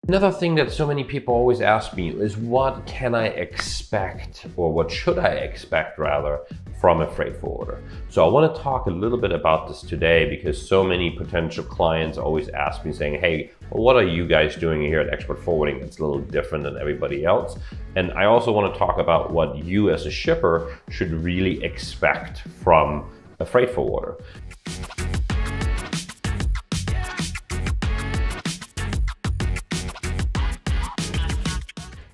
Another thing that so many people always ask me is what can I expect, or what should I expect rather, from a freight forwarder? So I want to talk a little bit about this today because so many potential clients always ask me saying, hey, well, what are you guys doing here at Export Forwarding that's a little different than everybody else? And I also want to talk about what you as a shipper should really expect from a freight forwarder.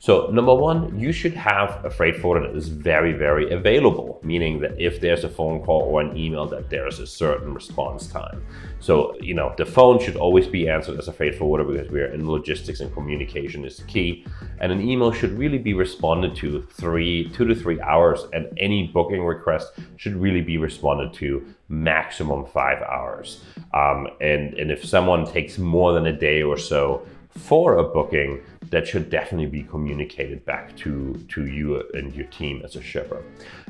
So number one, you should have a freight forwarder that is very, very available, meaning that if there's a phone call or an email, that there's a certain response time. So, the phone should always be answered as a freight forwarder because we are in logistics and communication is the key. And an email should really be responded to 2 to 3 hours, and any booking request should really be responded to maximum 5 hours. And if someone takes more than a day or so for a booking, that should definitely be communicated back to you and your team as a shipper.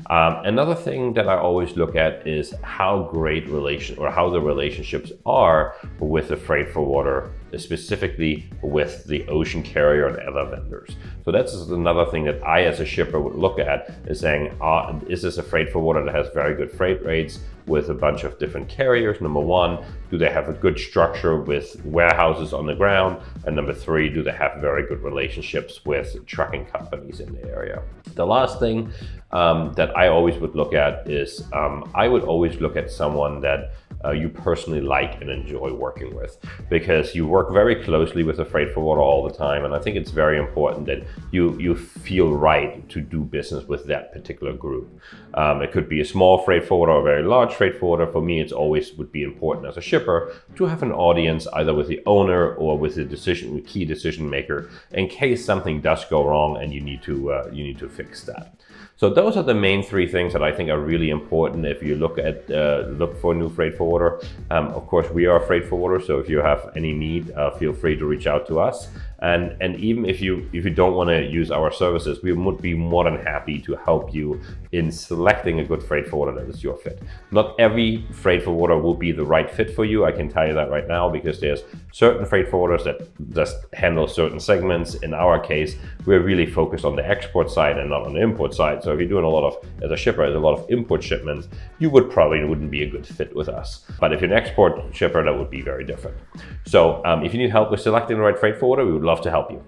Another thing that I always look at is how great how the relationships are with the freight forwarder, specifically with the ocean carrier and other vendors. So that's another thing that I as a shipper would look at, is saying, is this a freight forwarder that has very good freight rates with a bunch of different carriers? Number one, do they have a good structure with warehouses on the ground? And number three, do they have very good relationships with trucking companies in the area? The last thing that I always would look at is I would always look at someone that you personally like and enjoy working with, because you work very closely with a freight forwarder all the time, and I think it's very important that you feel right to do business with that particular group. It could be a small freight forwarder or a very large freight forwarder. For me, it's always would be important as a shipper to have an audience either with the owner or with the key decision maker in case something does go wrong and you need to fix that. So those are the main three things that I think are really important if you look for a new freight forwarder. Of course, we are a freight forwarder, so if you have any need, feel free to reach out to us. And even if you don't want to use our services, we would be more than happy to help you in selecting a good freight forwarder that is your fit. Not every freight forwarder will be the right fit for you, I can tell you that right now, because there's certain freight forwarders that just handle certain segments. In our case, we're really focused on the export side and not on the import side. So if you're doing as a shipper, a lot of import shipments, you wouldn't be a good fit with us. But if you're an export shipper, that would be very different. So if you need help with selecting the right freight forwarder, we would love to help you.